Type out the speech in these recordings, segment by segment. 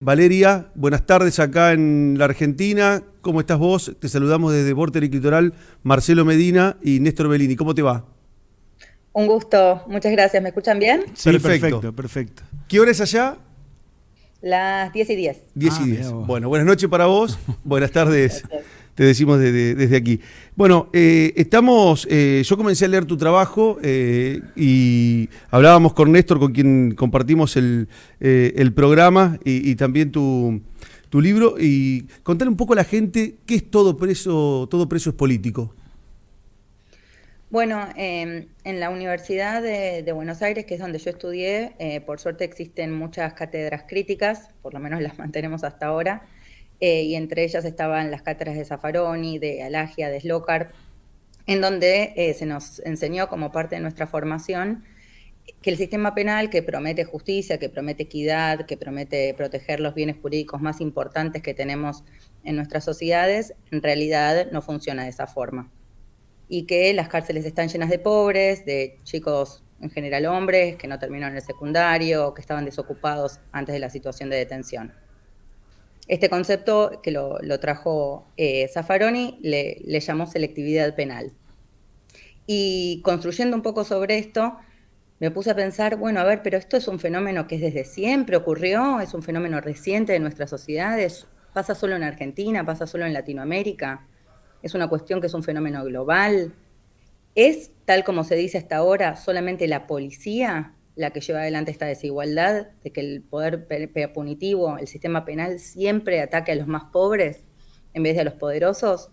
Valeria, buenas tardes acá en la Argentina. ¿Cómo estás vos? Te saludamos desde Vorterix Litoral, Marcelo Medina y Néstor Bellini. ¿Cómo te va? Un gusto, muchas gracias. ¿Me escuchan bien? Sí, Perfecto. perfecto, perfecto. ¿Qué hora es allá? Las 10:10. 10 y Ah, mirá 10. vos. Bueno, buenas noches para vos. Buenas tardes. Gracias. Te decimos desde aquí. Bueno, yo comencé a leer tu trabajo y hablábamos con Néstor, con quien compartimos el programa y también tu libro. Y contarle un poco a la gente qué es todo preso es político. Bueno, en la Universidad de Buenos Aires, que es donde yo estudié, por suerte existen muchas cátedras críticas, por lo menos las mantenemos hasta ahora, y entre ellas estaban las cátedras de Zaffaroni, de Alagia, de Slokar, en donde se nos enseñó como parte de nuestra formación que el sistema penal, que promete justicia, que promete equidad, que promete proteger los bienes jurídicos más importantes que tenemos en nuestras sociedades, en realidad no funciona de esa forma. Y que las cárceles están llenas de pobres, de chicos, en general hombres, que no terminaron el secundario, que estaban desocupados antes de la situación de detención. Este concepto que lo trajo Zaffaroni le llamó selectividad penal. Y construyendo un poco sobre esto, me puse a pensar, bueno, a ver, pero esto es un fenómeno que desde siempre ocurrió, es un fenómeno reciente de nuestras sociedades, pasa solo en Argentina, pasa solo en Latinoamérica, es una cuestión que es un fenómeno global. ¿Es, tal como se dice hasta ahora, solamente la policía la que lleva adelante esta desigualdad de que el poder punitivo, el sistema penal, siempre ataque a los más pobres en vez de a los poderosos?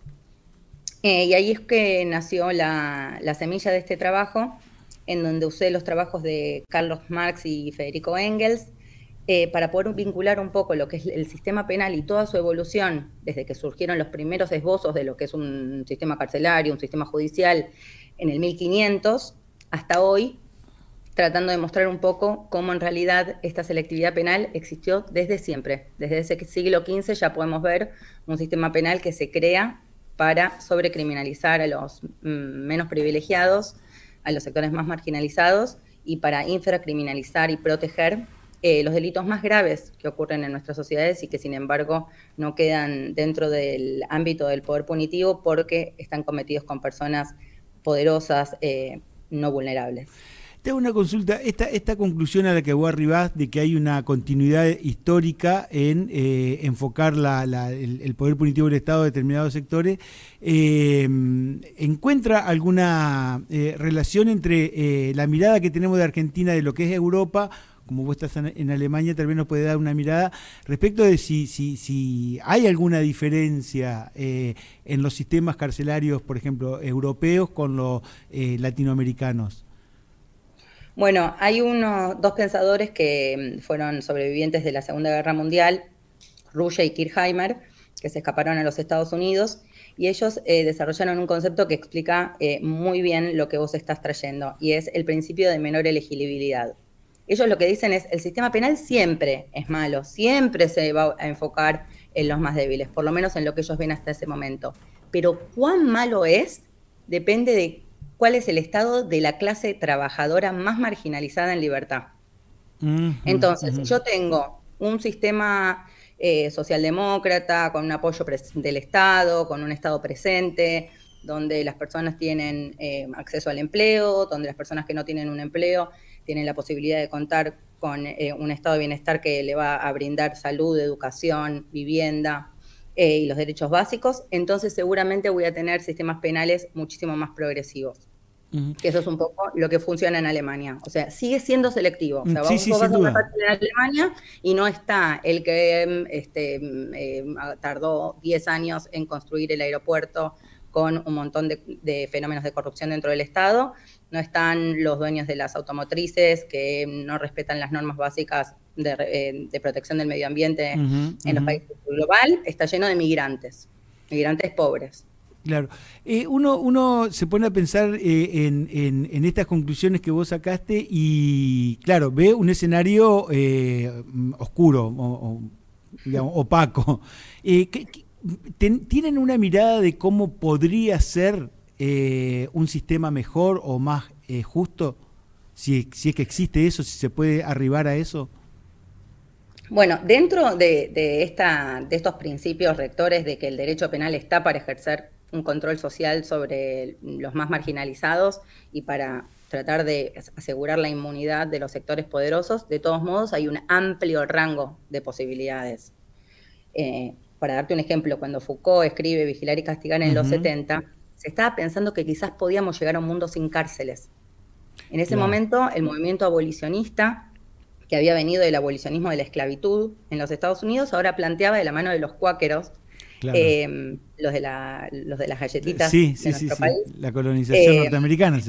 Y ahí es que nació la semilla de este trabajo, en donde usé los trabajos de Carlos Marx y Federico Engels, para poder vincular un poco lo que es el sistema penal y toda su evolución, desde que surgieron los primeros esbozos de lo que es un sistema carcelario, un sistema judicial, en el 1500, hasta hoy, tratando de mostrar un poco cómo en realidad esta selectividad penal existió desde siempre. Desde ese siglo XV ya podemos ver un sistema penal que se crea para sobrecriminalizar a los menos privilegiados, a los sectores más marginalizados y para infracriminalizar y proteger los delitos más graves que ocurren en nuestras sociedades y que sin embargo no quedan dentro del ámbito del poder punitivo porque están cometidos con personas poderosas, no vulnerables. Te hago una consulta. Esta conclusión a la que vos arribás de que hay una continuidad histórica en enfocar el poder punitivo del Estado a determinados sectores, ¿encuentra alguna relación entre la mirada que tenemos de Argentina de lo que es Europa? Como vos estás en Alemania, tal vez nos puede dar una mirada respecto de si hay alguna diferencia en los sistemas carcelarios, por ejemplo, europeos con los latinoamericanos. Bueno, hay dos pensadores que fueron sobrevivientes de la Segunda Guerra Mundial, Ruge y Kirchheimer, que se escaparon a los Estados Unidos, y ellos desarrollaron un concepto que explica muy bien lo que vos estás trayendo, y es el principio de menor elegibilidad. Ellos lo que dicen es, el sistema penal siempre es malo, siempre se va a enfocar en los más débiles, por lo menos en lo que ellos ven hasta ese momento. Pero cuán malo es, depende de cuál es el estado de la clase trabajadora más marginalizada en libertad. Entonces, si yo tengo un sistema socialdemócrata con un apoyo del Estado, con un Estado presente, donde las personas tienen acceso al empleo, donde las personas que no tienen un empleo tienen la posibilidad de contar con un estado de bienestar que le va a brindar salud, educación, vivienda y los derechos básicos, entonces seguramente voy a tener sistemas penales muchísimo más progresivos. Que eso es un poco lo que funciona en Alemania. O sea, sigue siendo selectivo. O sea, Sí, vos sí, vas sin a una duda. parte de Alemania y no está el que tardó 10 años en construir el aeropuerto con un montón de fenómenos de corrupción dentro del Estado. No están los dueños de las automotrices que no respetan las normas básicas de protección del medio ambiente en los países global. Está lleno de migrantes pobres. Claro. Uno se pone a pensar en estas conclusiones que vos sacaste y, claro, ve un escenario oscuro, digamos, opaco. ¿Tienen una mirada de cómo podría ser un sistema mejor o más justo? Si es que existe eso, si se puede arribar a eso. Bueno, dentro de estos principios rectores de que el derecho penal está para ejercer un control social sobre los más marginalizados y para tratar de asegurar la inmunidad de los sectores poderosos, de todos modos hay un amplio rango de posibilidades. Para darte un ejemplo, cuando Foucault escribe Vigilar y Castigar en los 70, se estaba pensando que quizás podíamos llegar a un mundo sin cárceles. En ese momento, el movimiento abolicionista, que había venido del abolicionismo de la esclavitud en los Estados Unidos, ahora planteaba de la mano de los cuáqueros, los de las galletitas de nuestro país. La colonización norteamericana.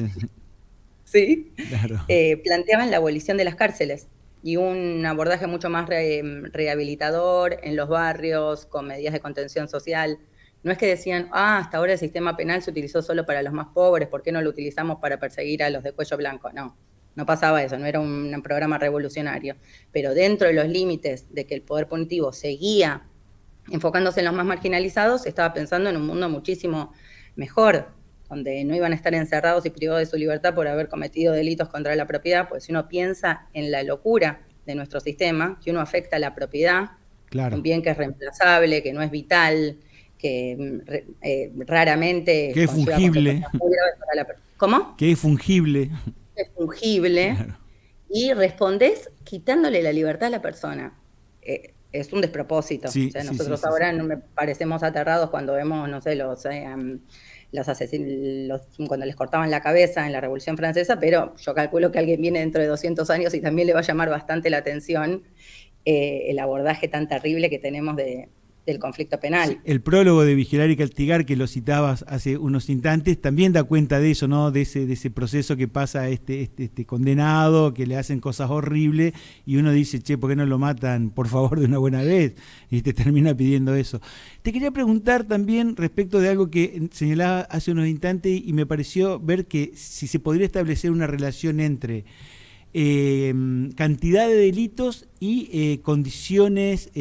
Sí, claro. Planteaban la abolición de las cárceles y un abordaje mucho más rehabilitador en los barrios, con medidas de contención social. No es que decían, hasta ahora el sistema penal se utilizó solo para los más pobres, ¿por qué no lo utilizamos para perseguir a los de cuello blanco? No pasaba eso, no era un programa revolucionario. Pero dentro de los límites de que el poder punitivo seguía enfocándose en los más marginalizados, estaba pensando en un mundo muchísimo mejor, donde no iban a estar encerrados y privados de su libertad por haber cometido delitos contra la propiedad, pues si uno piensa en la locura de nuestro sistema, que uno afecta a la propiedad, un bien que es reemplazable, que no es vital, que raramente... Que es fungible. ¿Cómo? Que es fungible. Es fungible, claro. Y respondés quitándole la libertad a la persona. Es un despropósito. Sí, o sea, nosotros ahora no me parecemos aterrados cuando vemos, no sé, los asesinos, cuando les cortaban la cabeza en la Revolución Francesa, pero yo calculo que alguien viene dentro de 200 años y también le va a llamar bastante la atención el abordaje tan terrible que tenemos del conflicto penal. Sí, el prólogo de Vigilar y Castigar, que lo citabas hace unos instantes, también da cuenta de eso, ¿no? De ese proceso que pasa a este condenado, que le hacen cosas horribles, y uno dice, che, ¿por qué no lo matan, por favor, de una buena vez? Y te termina pidiendo eso. Te quería preguntar también respecto de algo que señalaba hace unos instantes, y me pareció ver que si se podría establecer una relación entre cantidad de delitos y condiciones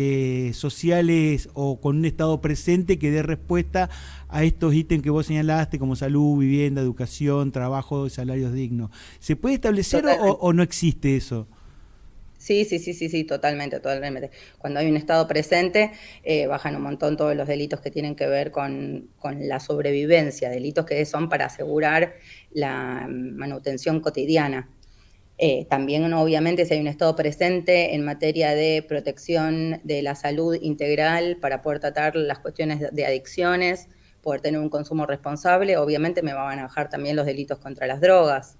sociales o con un Estado presente que dé respuesta a estos ítems que vos señalaste, como salud, vivienda, educación, trabajo, salarios dignos. ¿Se puede establecer o no existe eso? Sí, totalmente. Cuando hay un Estado presente, bajan un montón todos los delitos que tienen que ver con la sobrevivencia, delitos que son para asegurar la manutención cotidiana. También, obviamente, si hay un Estado presente en materia de protección de la salud integral para poder tratar las cuestiones de adicciones, poder tener un consumo responsable, obviamente me van a bajar también los delitos contra las drogas.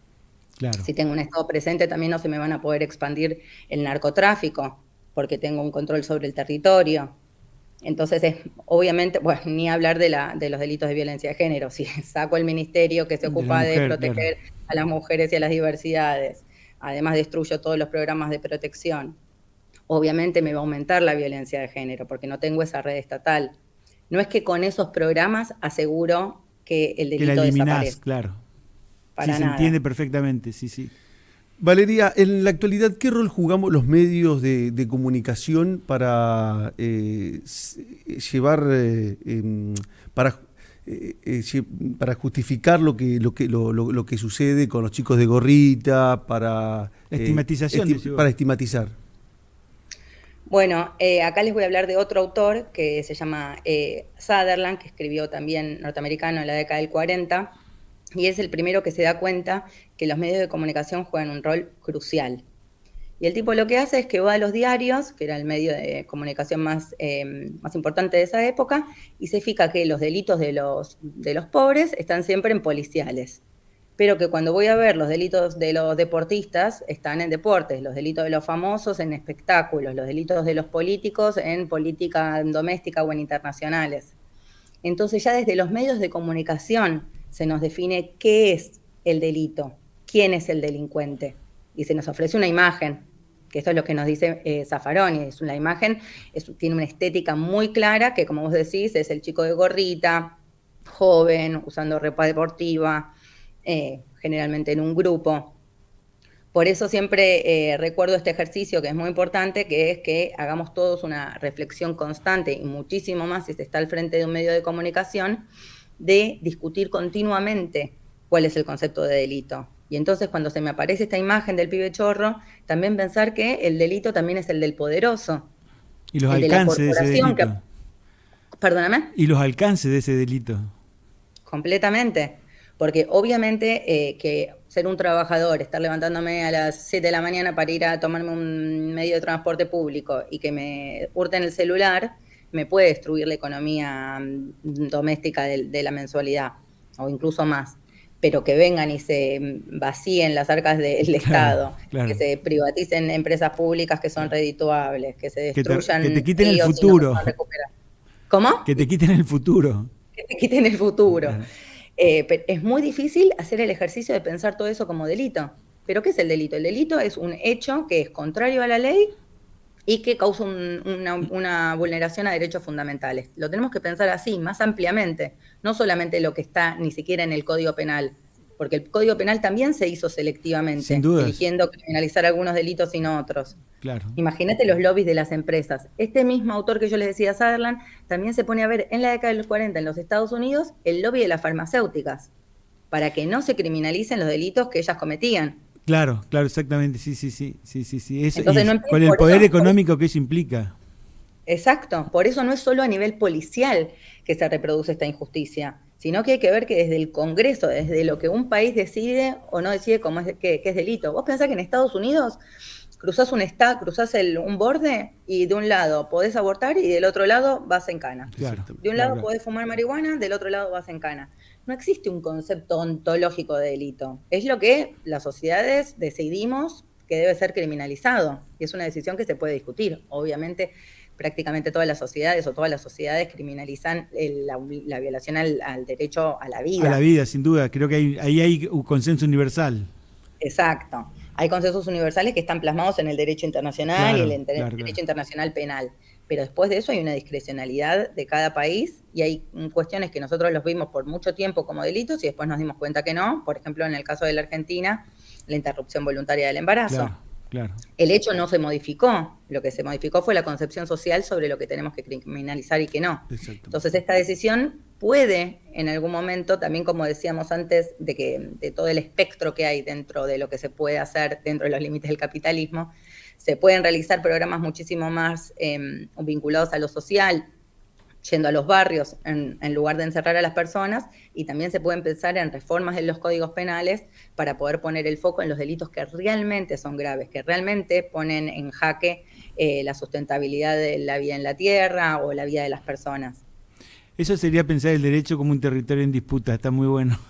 Claro. Si tengo un Estado presente, también no se me van a poder expandir el narcotráfico, porque tengo un control sobre el territorio. Entonces, obviamente, bueno, ni hablar de los delitos de violencia de género. Si saco el ministerio que se ocupa de proteger a las mujeres y a las diversidades, además destruyo todos los programas de protección, obviamente me va a aumentar la violencia de género, porque no tengo esa red estatal. No es que con esos programas aseguro que el delito que la eliminás, desaparezca. Claro. Para sí, nada. Se entiende perfectamente, sí. Valeria, en la actualidad, ¿qué rol jugamos los medios de comunicación para llevar, para justificar lo que sucede con los chicos de gorrita, para la estigmatización, para estigmatizar? Bueno, acá les voy a hablar de otro autor que se llama Sutherland, que escribió también norteamericano en la década del 40, y es el primero que se da cuenta que los medios de comunicación juegan un rol crucial. Y el tipo lo que hace es que va a los diarios, que era el medio de comunicación más importante de esa época, y se fija que los delitos de los pobres están siempre en policiales, pero que cuando voy a ver los delitos de los deportistas están en deportes, los delitos de los famosos en espectáculos, los delitos de los políticos en política doméstica o en internacionales. Entonces ya desde los medios de comunicación se nos define qué es el delito, quién es el delincuente, y se nos ofrece una imagen, que esto es lo que nos dice Zaffaroni, es una imagen, tiene una estética muy clara, que como vos decís, es el chico de gorrita, joven, usando ropa deportiva, generalmente en un grupo. Por eso siempre recuerdo este ejercicio que es muy importante, que es que hagamos todos una reflexión constante, y muchísimo más si se está al frente de un medio de comunicación, de discutir continuamente cuál es el concepto de delito. Y entonces cuando se me aparece esta imagen del pibe chorro, también pensar que el delito también es el del poderoso, ¿Y los el de la alcances de ese corporación delito? Perdóname. ¿Y los alcances de ese delito? Completamente. Porque obviamente que ser un trabajador, estar levantándome a las 7 de la mañana para ir a tomarme un medio de transporte público y que me hurten el celular, me puede destruir la economía doméstica de la mensualidad, o incluso más. Pero que vengan y se vacíen las arcas del Estado, claro. que se privaticen empresas públicas que son redituables, que se destruyan que te quiten el ríos y no se futuro. puedan recuperar. ¿Cómo? Que te quiten el futuro. Que te quiten el futuro. Claro. Pero es muy difícil hacer el ejercicio de pensar todo eso como delito. ¿Pero qué es el delito? El delito es un hecho que es contrario a la ley y que causa una vulneración a derechos fundamentales. Lo tenemos que pensar así, más ampliamente, no solamente lo que está ni siquiera en el Código Penal, porque el Código Penal también se hizo selectivamente, sin dudas, eligiendo criminalizar algunos delitos y no otros. Claro. Imagínate los lobbies de las empresas. Este mismo autor que yo les decía, Sutherland, también se pone a ver en la década de los 40 en los Estados Unidos el lobby de las farmacéuticas, para que no se criminalicen los delitos que ellas cometían. Claro, exactamente, sí. Eso, Entonces, con el poder económico que eso implica. Exacto, por eso no es solo a nivel policial que se reproduce esta injusticia, sino que hay que ver que desde el Congreso, desde lo que un país decide o no decide como que es delito. Vos pensás que en Estados Unidos cruzás un borde y de un lado podés abortar y del otro lado vas en cana. Claro, de un lado podés fumar marihuana, del otro lado vas en cana. No existe un concepto ontológico de delito. Es lo que las sociedades decidimos que debe ser criminalizado. Y es una decisión que se puede discutir. Obviamente, prácticamente todas las sociedades criminalizan la violación al derecho a la vida. A la vida, sin duda. Creo que ahí hay un consenso universal. Exacto. Hay consensos universales que están plasmados en el derecho internacional y el derecho internacional penal. Pero después de eso hay una discrecionalidad de cada país y hay cuestiones que nosotros los vimos por mucho tiempo como delitos y después nos dimos cuenta que no. Por ejemplo, en el caso de la Argentina, la interrupción voluntaria del embarazo. Claro. El hecho no se modificó. Lo que se modificó fue la concepción social sobre lo que tenemos que criminalizar y que no. Entonces, esta decisión puede, en algún momento, también como decíamos antes, de todo el espectro que hay dentro de lo que se puede hacer dentro de los límites del capitalismo, se pueden realizar programas muchísimo más vinculados a lo social, yendo a los barrios en lugar de encerrar a las personas, y también se pueden pensar en reformas de los códigos penales para poder poner el foco en los delitos que realmente son graves, que realmente ponen en jaque la sustentabilidad de la vida en la tierra o la vida de las personas. Eso sería pensar el derecho como un territorio en disputa, está muy bueno.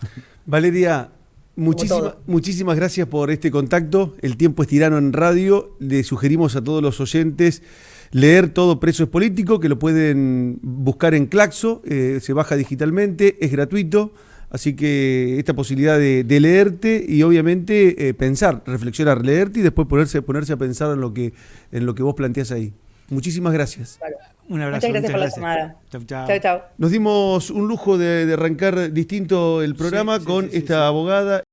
Valeria, muchísimas gracias por este contacto. El tiempo es tirano en radio. Le sugerimos a todos los oyentes leer todo Preso es Político, que lo pueden buscar en Claxo, se baja digitalmente, es gratuito. Así que esta posibilidad de leerte y obviamente pensar, reflexionar, leerte y después ponerse a pensar en lo que vos planteás ahí. Muchísimas gracias. Claro. Un abrazo. Muchas gracias por la llamada. Chau. Nos dimos un lujo de arrancar distinto el programa con esta abogada.